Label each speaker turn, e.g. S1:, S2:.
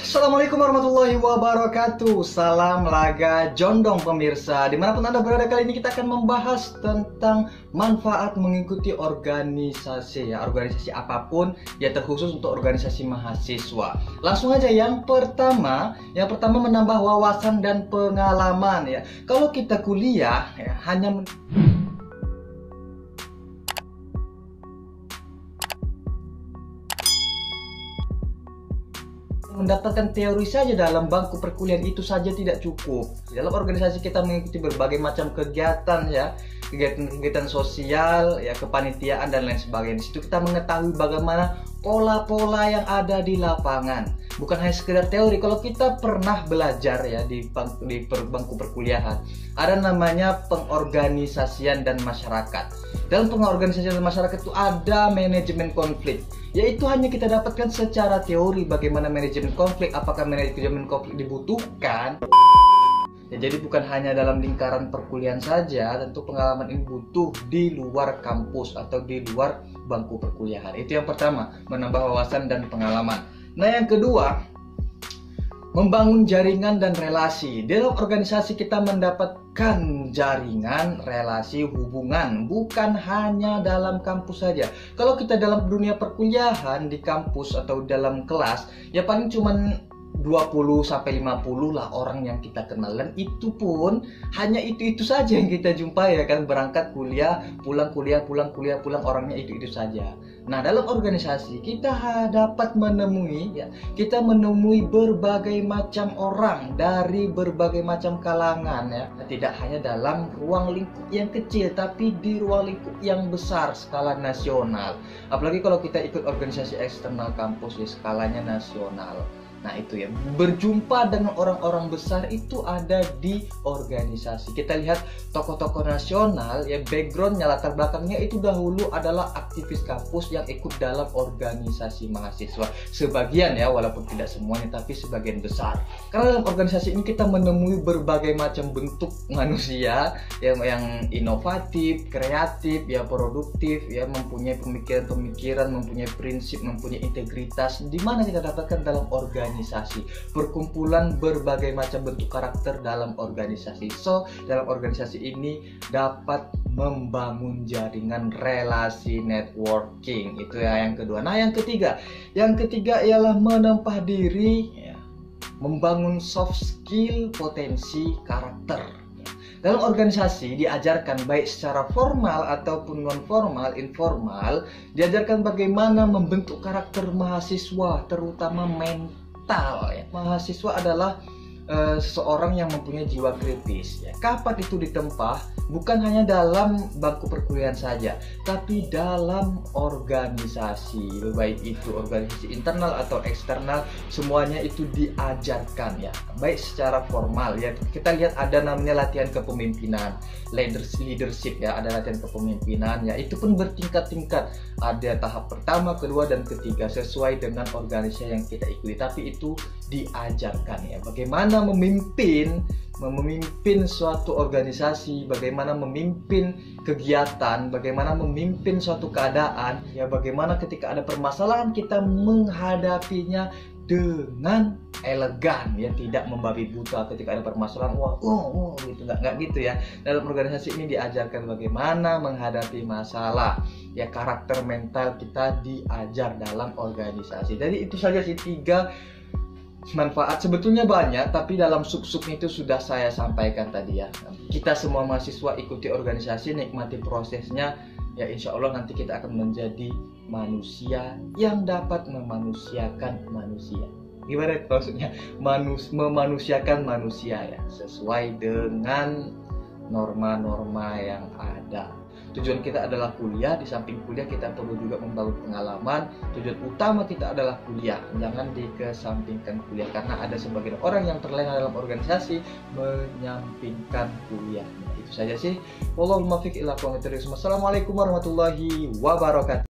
S1: Assalamualaikum warahmatullahi wabarakatuh. Salam laga jondong pemirsa. Dimanapun Anda berada, kali ini kita akan membahas tentang manfaat mengikuti organisasi ya. Organisasi apapun ya, terkhusus untuk organisasi mahasiswa. Langsung aja yang pertama menambah wawasan dan pengalaman ya. Kalau kita kuliah ya, hanya mendapatkan teori saja dalam bangku perkuliahan itu saja tidak cukup. Dalam organisasi kita mengikuti berbagai macam kegiatan ya, kegiatan sosial ya, kepanitiaan dan lain sebagainya. Di situ kita mengetahui bagaimana pola-pola yang ada di lapangan. Bukan hanya sekedar teori. Kalau kita pernah belajar ya di bangku perkuliahan, ada namanya pengorganisasian dan masyarakat. Dalam pengorganisasian dan masyarakat itu ada manajemen konflik, yaitu hanya kita dapatkan secara teori bagaimana manajemen konflik, apakah manajemen konflik dibutuhkan. Ya, jadi bukan hanya dalam lingkaran perkuliahan saja, tentu pengalaman ini butuh di luar kampus atau di luar bangku perkuliahan. Itu yang pertama, menambah wawasan dan pengalaman. Nah, yang kedua, membangun jaringan dan relasi. Dalam organisasi kita mendapatkan jaringan, relasi, hubungan, bukan hanya dalam kampus saja. Kalau kita dalam dunia perkuliahan di kampus atau dalam kelas, ya paling cuman 20-50 lah orang yang kita kenal, dan itu pun hanya itu saja yang kita jumpai ya kan, berangkat kuliah, pulang kuliah, pulang orangnya itu saja. Nah, dalam organisasi kita dapat menemui berbagai macam orang dari berbagai macam kalangan ya. Tidak hanya dalam ruang lingkup yang kecil, tapi di ruang lingkup yang besar skala nasional. Apalagi kalau kita ikut organisasi eksternal kampus ya, skalanya nasional. Nah itu ya, berjumpa dengan orang-orang besar itu ada di organisasi. Kita lihat tokoh-tokoh nasional ya, backgroundnya, latar belakangnya itu dahulu adalah aktivis kampus yang ikut dalam organisasi mahasiswa. Sebagian ya, walaupun tidak semuanya, tapi sebagian besar. Karena dalam organisasi ini kita menemui berbagai macam bentuk manusia yang inovatif, kreatif, ya produktif, ya mempunyai pemikiran-pemikiran, mempunyai prinsip, mempunyai integritas. Di mana kita dapatkan dalam organisasi, perkumpulan berbagai macam bentuk karakter dalam organisasi. So, dalam organisasi ini dapat membangun jaringan, relasi, networking. Itu ya yang kedua. Nah, yang ketiga ialah menempa diri ya, membangun soft skill, potensi, karakter. Dalam organisasi diajarkan baik secara formal ataupun non formal, informal, diajarkan bagaimana membentuk karakter mahasiswa, terutama mental ya. Mahasiswa adalah seseorang yang mempunyai jiwa kritis ya. Kapan itu ditempa? Bukan hanya dalam bangku perkuliahan saja, tapi dalam organisasi, baik itu organisasi internal atau eksternal, semuanya itu diajarkan ya, baik secara formal ya. Kita lihat ada namanya latihan kepemimpinan, leadership ya, ada latihan kepemimpinan ya, itu pun bertingkat-tingkat. Ada tahap pertama, kedua, dan ketiga sesuai dengan organisasi yang kita ikuti, tapi itu diajarkan ya, bagaimana memimpin suatu organisasi, bagaimana memimpin kegiatan, bagaimana memimpin suatu keadaan ya, bagaimana ketika ada permasalahan kita menghadapinya dengan elegan ya, tidak membabi buta ketika ada permasalahan gitu, nggak gitu ya. Dalam organisasi ini diajarkan bagaimana menghadapi masalah ya, karakter mental kita diajar dalam organisasi. Jadi itu saja sih 3 manfaat, sebetulnya banyak, tapi dalam sub-subnya itu sudah saya sampaikan tadi ya. Kita semua mahasiswa ikuti organisasi, nikmati prosesnya ya, insya Allah nanti kita akan menjadi manusia yang dapat memanusiakan manusia. Gimana maksudnya? Memanusiakan manusia ya, sesuai dengan norma-norma yang ada. Tujuan kita adalah kuliah, di samping kuliah kita perlu juga membangun pengalaman. Tujuan utama kita adalah kuliah, jangan dikesampingkan kuliah, karena ada sebagian orang yang terlena dalam organisasi menyampingkan kuliah. Itu saja sih. Wallahul muwaffiq ila aqwamit thoriq. Wassalamualaikum warahmatullahi wabarakatuh.